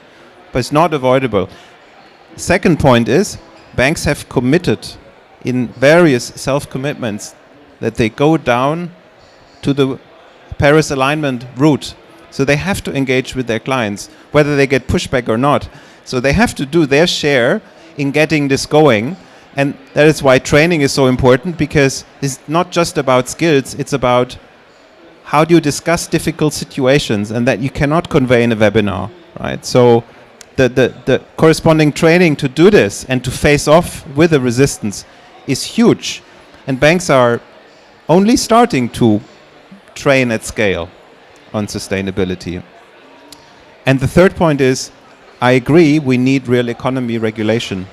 S1: but it's not avoidable. Second point is, banks have committed in various self-commitments that they go down to the Paris alignment route. So they have to engage with their clients, whether they get pushback or not. So they have to do their share in getting this going. And that is why training is so important, because it's not just about skills, it's about how do you discuss difficult situations, and that you cannot convey in a webinar, right? So the corresponding training to do this and to face off with the resistance is huge. And banks are only starting to train at scale on sustainability. And the third point is, I agree, we need real economy regulation.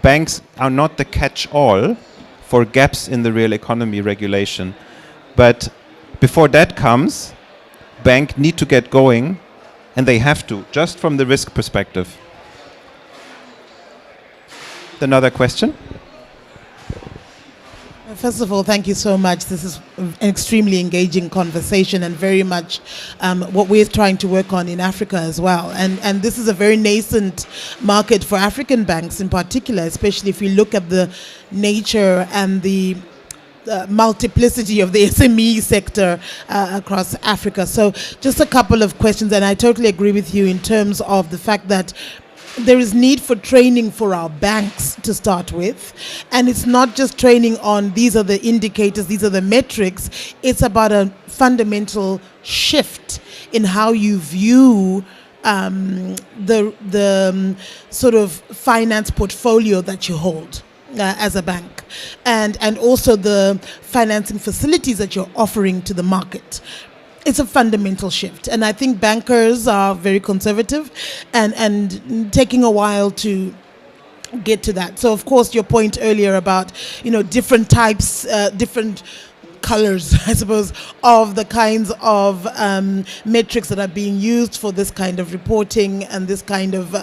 S1: Banks are not the catch-all for gaps in the real economy regulation. But before that comes, banks need to get going, and they have to, just from the risk perspective. Another question?
S7: First of all, thank you so much. This is an extremely engaging conversation and very much what we're trying to work on in Africa as well. And this is a very nascent market for African banks in particular, especially if we look at the nature and the multiplicity of the SME sector across Africa. So just a couple of questions, and I totally agree with you in terms of the fact that there is need for training for our banks to start with. And it's not just training on these are the indicators, these are the metrics. It's about a fundamental shift in how you view the sort of finance portfolio that you hold as a bank, and also the financing facilities that you're offering to the market. It's a fundamental shift, and I think bankers are very conservative and taking a while to get to that. So of course your point earlier about, you know, different types, different colors, I suppose, of the kinds of metrics that are being used for this kind of reporting and this kind of,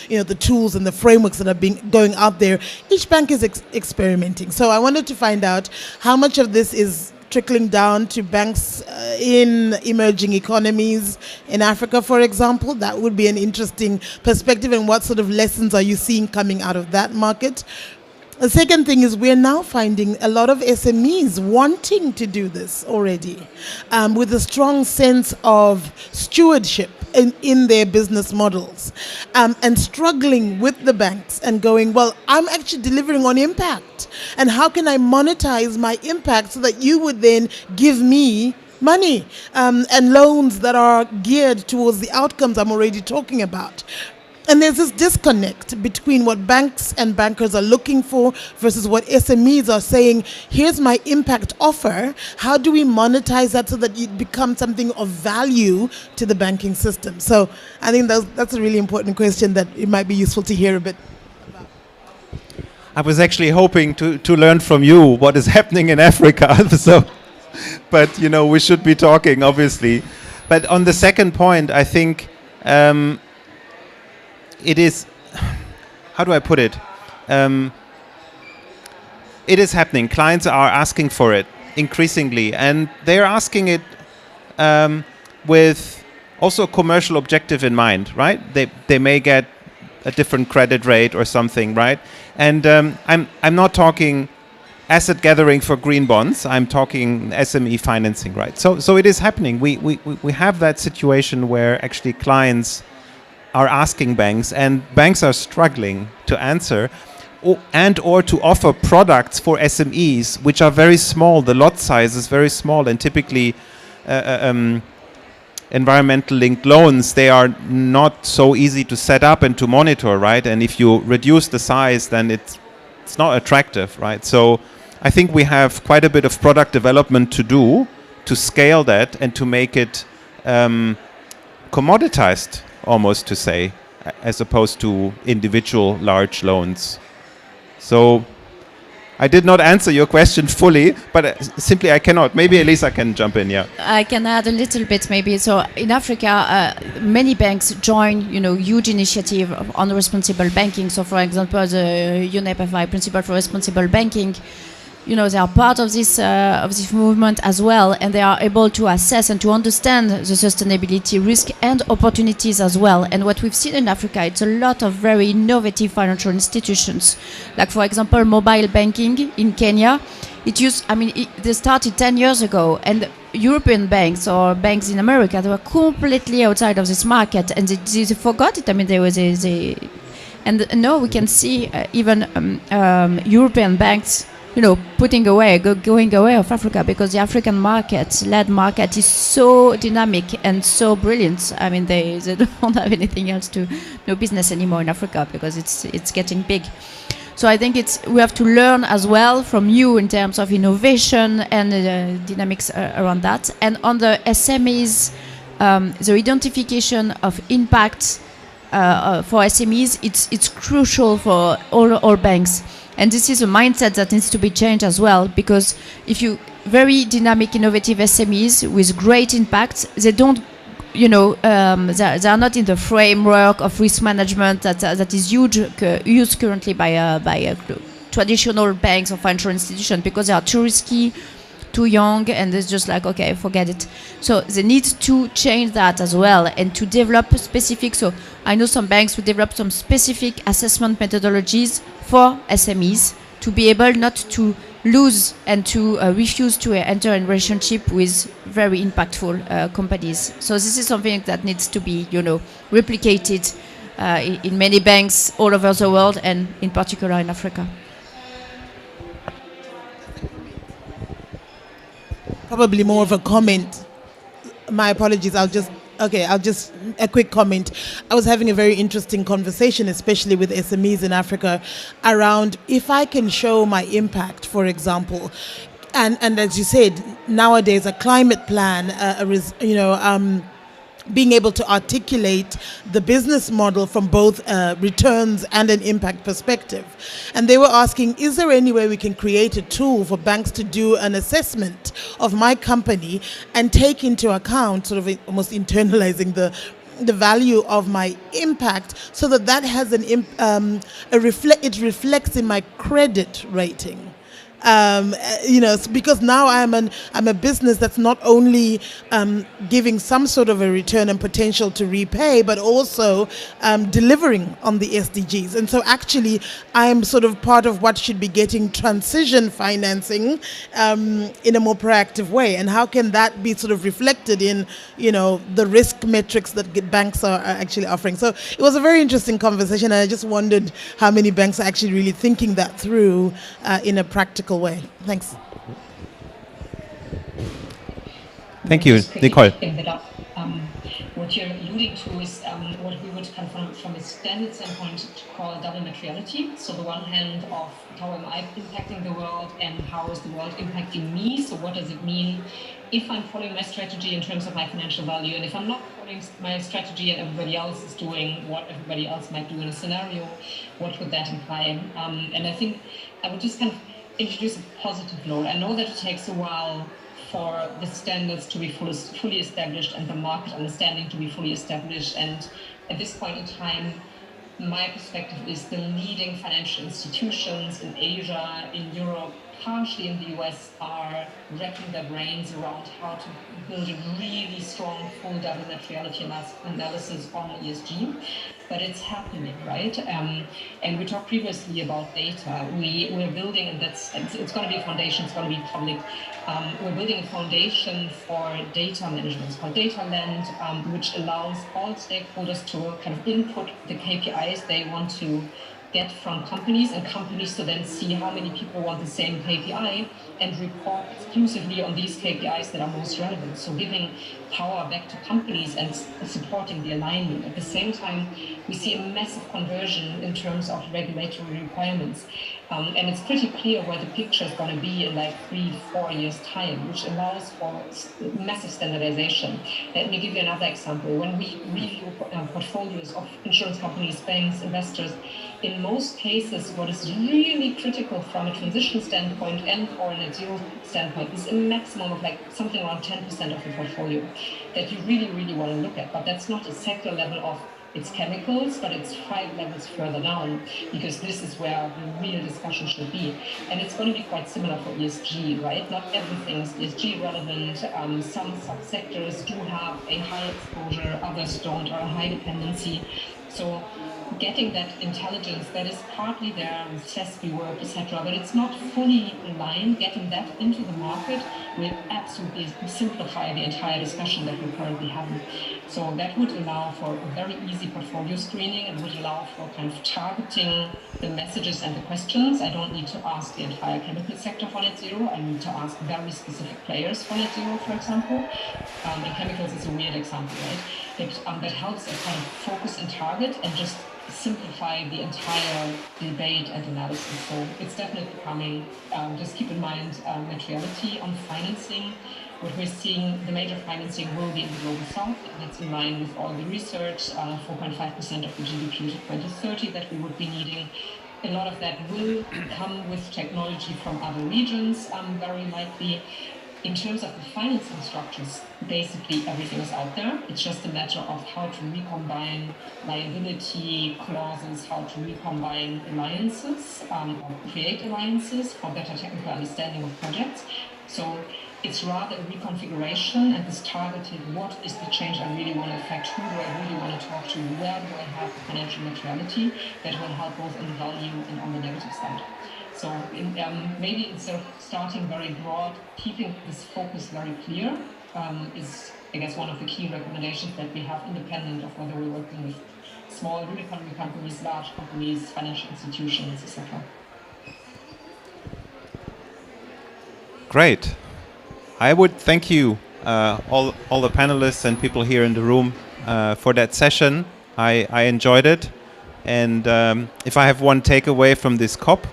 S7: you know, the tools and the frameworks that are going out there. Each bank is experimenting. So I wanted to find out how much of this is trickling down to banks in emerging economies in Africa, for example. That would be an interesting perspective. And what sort of lessons are you seeing coming out of that market? The second thing is we're now finding a lot of SMEs wanting to do this already, with a strong sense of stewardship in their business models, and struggling with the banks and going, well, I'm actually delivering on impact. And how can I monetize my impact so that you would then give me money and loans that are geared towards the outcomes I'm already talking about? And there's this disconnect between what banks and bankers are looking for versus what SMEs are saying, here's my impact offer. How do we monetize that so that it becomes something of value to the banking system? So I think that's a really important question that it might be useful to hear a bit about.
S1: I was actually hoping to learn from you what is happening in Africa. So, but, you know, we should be talking, obviously. But on the second point, I think it is, how do I put it? It is happening. Clients are asking for it increasingly, and they're asking it with also a commercial objective in mind, right? They may get a different credit rate or something, right? And I'm not talking asset gathering for green bonds. I'm talking SME financing, right? So it is happening. We have that situation where actually clients are asking banks, and banks are struggling to answer or to offer products for SMEs which are very small. The lot size is very small, and typically environmental linked loans, they are not so easy to set up and to monitor, right? And if you reduce the size, then it's not attractive, right? So I think we have quite a bit of product development to do to scale that and to make it commoditized, almost to say, as opposed to individual large loans. So I did not answer your question fully, but simply I cannot. Maybe Elisa can jump in, yeah.
S2: I can add a little bit maybe. So in Africa, many banks join, huge initiative on responsible banking. So for example, the UNDP-COP27 principle for responsible banking, they are part of this movement as well, and they are able to assess and to understand the sustainability risk and opportunities as well. And what we've seen in Africa, it's a lot of very innovative financial institutions. Like for example, mobile banking in Kenya. They started 10 years ago, and European banks or banks in America, they were completely outside of this market, and they forgot it. And now we can see even European banks going away of Africa, because the African lead market is so dynamic and so brilliant. They don't have anything else no business anymore in Africa, because it's getting big. So I think we have to learn as well from you in terms of innovation and dynamics around that. And on the SMEs, the identification of impact for SMEs, it's crucial for all banks. And this is a mindset that needs to be changed as well, because if you very dynamic, innovative SMEs with great impact, they don't, they are not in the framework of risk management that is used currently by traditional banks or financial institutions, because they are too risky, too young, and it's just like, okay, forget it. So they need to change that as well, and to develop specific. So I know some banks will develop some specific assessment methodologies for SMEs to be able not to lose and to refuse to enter in relationship with very impactful companies. So this is something that needs to be, replicated in many banks all over the world, and in particular in Africa.
S7: Probably more of a comment. My apologies. I'll just a quick comment. I was having a very interesting conversation, especially with SMEs in Africa, around if I can show my impact, for example, and as you said, nowadays a climate plan, being able to articulate the business model from both returns and an impact perspective. And they were asking, is there any way we can create a tool for banks to do an assessment of my company and take into account, sort of almost internalizing the value of my impact, so that has it reflects in my credit rating. Because now I'm a business that's not only giving some sort of a return and potential to repay, but also delivering on the SDGs. And so actually I'm sort of part of what should be getting transition financing in a more proactive way. And how can that be sort of reflected in, the risk metrics that banks are actually offering? So it was a very interesting conversation, and I just wondered how many banks are actually really thinking that through in a practical way. Thanks.
S1: Thank you, Nicole.
S4: What you're alluding to is what we would kind of from a standard standpoint call double materiality. So the one hand of how am I impacting the world, and how is the world impacting me? So what does it mean if I'm following my strategy in terms of my financial value, and if I'm not following my strategy and everybody else is doing what everybody else might do in a scenario, what would that imply? And I think I would just kind of introduce a positive note. I know that it takes a while for the standards to be fully established and the market understanding to be fully established. And at this point in time, my perspective is the leading financial institutions in Asia, in Europe, partially in the US, are wrapping their brains around how to build a really strong full double materiality analysis on ESG. But it's happening, right? And we talked previously about data. We're building, and it's going to be a foundation, it's going to be public. We're building a foundation for data management. It's called Data Land, which allows all stakeholders to kind of input the KPIs they want to get from companies, and companies to then see how many people want the same KPI and report exclusively on these KPIs that are most relevant. So giving power back to companies and supporting the alignment. At the same time, we see a massive conversion in terms of regulatory requirements. And it's pretty clear where the picture is going to be in like 3-4 years' time, which allows for massive standardization. Let me give you another example. When we review portfolios of insurance companies, banks, investors, in most cases, what is really critical from a transition standpoint and or a net zero standpoint is a maximum of like something around 10% of the portfolio that you really want to look at. But that's not a sector level of it's chemicals, but it's 5 levels further down, because this is where the real discussion should be. And it's going to be quite similar for ESG, right? Not everything is ESG relevant. Some subsectors do have a high exposure, others don't, or a high dependency. So getting that intelligence that is partly there with CESP work, etc., but it's not fully aligned, getting that into the market will absolutely simplify the entire discussion that we're currently having. So that would allow for a very easy portfolio screening and would allow for kind of targeting the messages and the questions. I don't need to ask the entire chemical sector for net zero. I need to ask very specific players for net zero, for example. And chemicals is a weird example, right? That helps us kind of focus and target and just simplify the entire debate and analysis. So it's definitely coming. Just keep in mind materiality on financing. What we're seeing, the major financing will be in the global south, and it's in line with all the research, 4.5% of the GDP to 2030 that we would be needing. A lot of that will come with technology from other regions, very likely. In terms of the financing structures, basically everything is out there. It's just a matter of how to recombine liability clauses, how to recombine alliances, or create alliances for better technical understanding of projects. So it's rather a reconfiguration and this targeted, what is the change I really want to affect, who do I really want to talk to, where do I have the financial materiality that will help both in the value and on the negative side. So maybe instead of starting very broad, keeping this focus very clear is, I guess, one of the key recommendations that we have, independent of whether we're working with small real economy companies, large companies, financial institutions, etc.
S1: Great. I would thank you, all the panelists and people here in the room, for that session. I enjoyed it. And if I have one takeaway from this COP,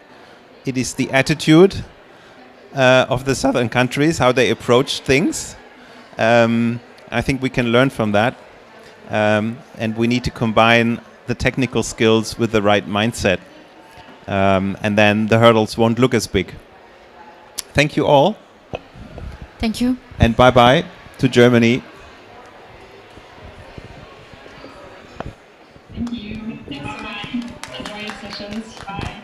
S1: it is the attitude of the southern countries, how they approach things. I think we can learn from that. And we need to combine the technical skills with the right mindset. And then the hurdles won't look as big. Thank you all.
S2: Thank you.
S1: And bye-bye to Germany.
S4: Thank you. Thanks so much. Enjoy your sessions. Bye.